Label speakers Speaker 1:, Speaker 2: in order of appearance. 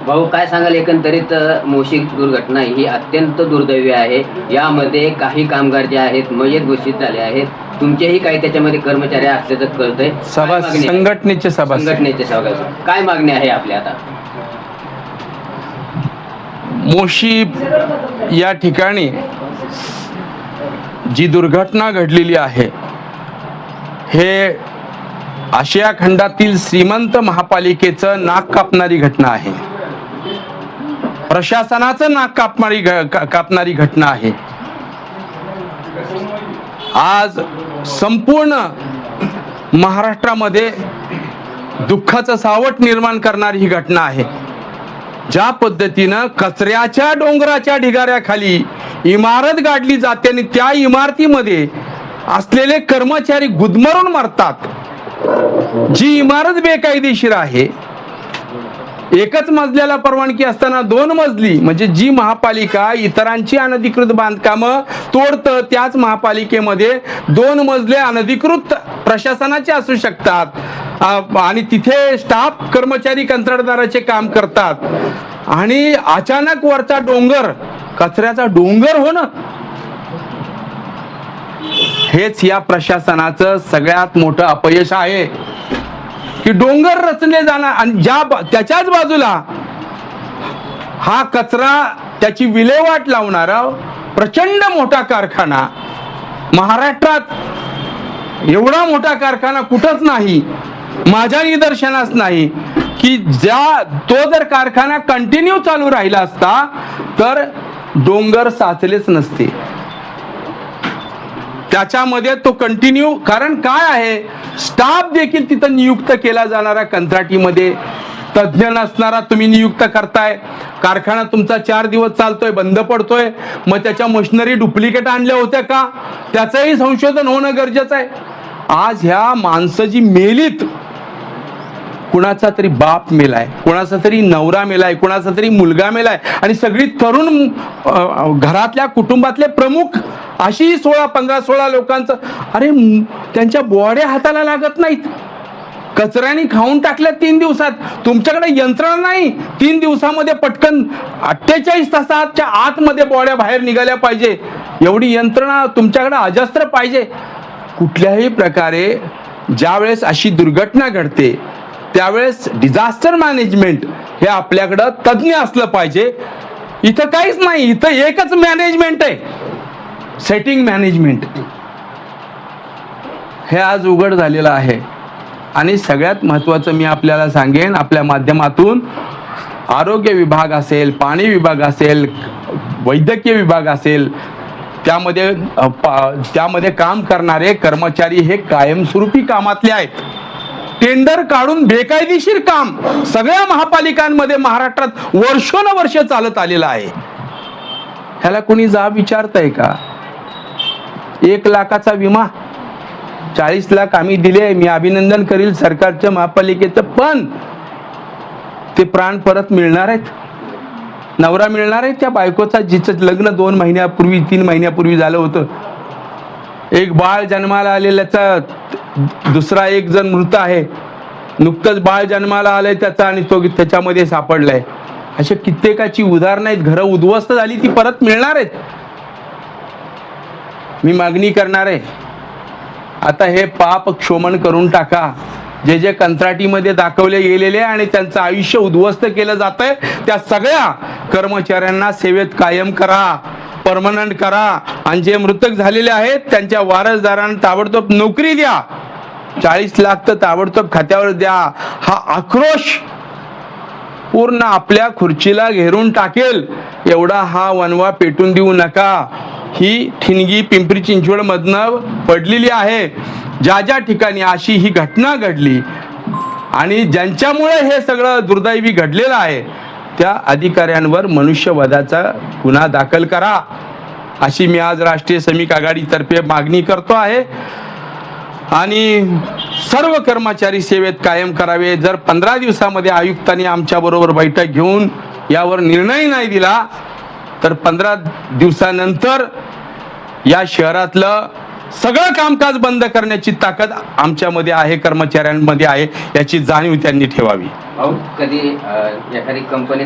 Speaker 1: भाऊ काय सांगाल, एकंदरीत मोशी दुर्घटना ही अत्यंत दुर्दैवी आहे. यामध्ये काही कामगार जे आहेत मयत घोषित झाले आहेत. तुमचेही काही त्याच्यामध्ये कर्मचारी असल्याचं कळतंय.
Speaker 2: संघटनेचे
Speaker 1: सभासद काय मागणी आहे आपल्या आता?
Speaker 2: मोशी या ठिकाणी जी दुर्घटना घडलेली आहे हे आशिया खंडातील श्रीमंत महापालिकेचं नाक कापणारी घटना आहे. प्रशासनाचं नाक कापणारी घटना आहे. आज संपूर्ण महाराष्ट्रामध्ये दुःखाचं सावट निर्माण करणारी ही घटना आहे. ज्या पद्धतीनं कचऱ्याच्या डोंगराच्या ढिगाऱ्याखाली इमारत गाडली जाते आणि त्या इमारतीमध्ये असलेले कर्मचारी गुदमरून मरतात. जी इमारत बेकायदेशीर आहे, एकच मजल्याला परवानगी असताना 2 मजली, म्हणजे जी महापालिका इतरांची अनधिकृत बांधकामं तोडतं त्याच महापालिकेमध्ये 2 मजले अनधिकृत प्रशासनाचे असू शकतात आणि तिथे स्टाफ कर्मचारी कंत्राटदाराचे काम करतात आणि अचानक वरचा डोंगर, कचऱ्याचा डोंगर होणं, हेच या प्रशासनाचं सगळ्यात मोठं अपयश आहे. की डोंगर रचले जाणार आणि त्याच्याच बाजूला हा कचरा त्याची विल्हेवाट लावणारा प्रचंड मोठा कारखाना. महाराष्ट्रात एवढा मोठा कारखाना कुठंच नाही, माझ्या निदर्शनास नाही की तो जर कारखाना कंटिन्यू चालू राहिला असता तर डोंगर साचलेच नसते. त्याच्यामध्ये तो कंटिन्यू, कारण काय आहे, स्टाफ देखील तिथं नियुक्त केला जाणारा कंत्राटीमध्ये तज्ज्ञ नसणारा तुम्ही नियुक्त करताय. कारखाना तुमचा 4 दिवस चालतोय, बंद पडतोय, मग त्याच्या मशिनरी डुप्लिकेट आणल्या होत्या का, त्याचंही संशोधन होणं गरजेचं आहे. आज ह्या माणसं जी मेलीत, कुणाचा तरी बाप मेलाय, कुणाचा तरी नवरा मेलाय, कुणाचा तरी मुलगा मेलाय आणि सगळी तरुण घरातल्या कुटुंबातले प्रमुख अशी 16 लोकांचं, अरे त्यांच्या बॉड्या हाताला लागत नाहीत, कचऱ्याने खाऊन टाकल्या 3 दिवसात. तुमच्याकडे यंत्रणा नाही 3 दिवसामध्ये पटकन 48 तासाच्या आतमध्ये बॉड्या बाहेर निघाल्या पाहिजे, एवढी यंत्रणा तुमच्याकडे अजस्त्र पाहिजे. कुठल्याही प्रकारे ज्यावेळेस अशी दुर्घटना घडते त्यावेळेस डिझास्टर मॅनेजमेंट हे आपल्याकडं तज्ज्ञ असलं पाहिजे. इथं काहीच नाही, इथं एकच मॅनेजमेंट आहे, सेटिंग मॅनेजमेंट. हे आज उघड झालेलं आहे. आणि सगळ्यात महत्त्वाचं मी आपल्याला सांगेन, आपल्या माध्यमातून आरोग्य विभाग असेल, पाणी विभाग असेल, वैद्यकीय विभाग असेल, त्यामध्ये काम करणारे कर्मचारी हे कायमस्वरूपी कामातले आहेत. टेंडर काढून बेकायदेशीर काम सगळ्या महापालिकांमध्ये महाराष्ट्रात वर्षोनवर्ष चालत आलेलं आहे. ह्याला कोणी जाब विचारतंय का? 1 लाखाचा विमा, 40 लाख आम्ही दिले, मी अभिनंदन करील सरकारच्या महापालिकेचं, पण ते प्राण परत मिळणार आहेत? नवरा मिळणार आहे त्या बायकोचा जिचं लग्न 2 महिन्यापूर्वी 3 महिन्यापूर्वी झालं होतं? एक बाळ जन्माला आलेल्याचा दुसरा एक जण मृत आहे, नुकतंच बाळ जन्माला आलंय त्याचा आणि तो त्याच्यामध्ये सापडलाय. अशा कित्येकाची उदाहरणं आहेत. घरं उद्ध्वस्त झाली, ती परत मिळणार आहेत. मी मागणी करणार आहे, आता हे पाप क्षोमन करून टाका. जे कंत्राटीमध्ये दाखवले गेलेले आणि त्यांचं आयुष्य उद्ध्वस्त केलं जातंय त्या सगळ्या कर्मचाऱ्यांना सेवेत कायम करा, परमनंट करा. आणि जे मृतक झालेले आहेत त्यांच्या वारसदारांना ताबडतोब नोकरी द्या. 40 लाख तर ताबडतोब खात्यावर द्या. हा आक्रोश पूर्ण आपल्या खुर्चीला घेरून टाकेल एवढा हा वनवा पेटून देऊ नका. ही ठिणगी पिंपरी चिंचवड मधनं पडलेली आहे. ज्या ठिकाणी अशी ही घटना घडली आणि ज्यांच्यामुळे हे सगळं दुर्दैवी घडलेलं आहे त्या अधिकाऱ्यांवर मनुष्यवधाचा गुन्हा दाखल करा, अशी मी आज राष्ट्रीय श्रमिक आघाडीतर्फे मागणी करतो आहे. आणि सर्व कर्मचारी सेवेत कायम करावे. जर 15 दिवसामध्ये आयुक्तांनी आमच्याबरोबर बैठक घेऊन यावर निर्णय नाही दिला तर 15 दिवसानंतर या शहरातलं सगळं कामकाज बंद करण्याची ताकद आमच्यामध्ये आहे, कर्मचाऱ्यांमध्ये आहे, याची जाणीव त्यांनी ठेवावी.
Speaker 1: कधी एखादी कंपनी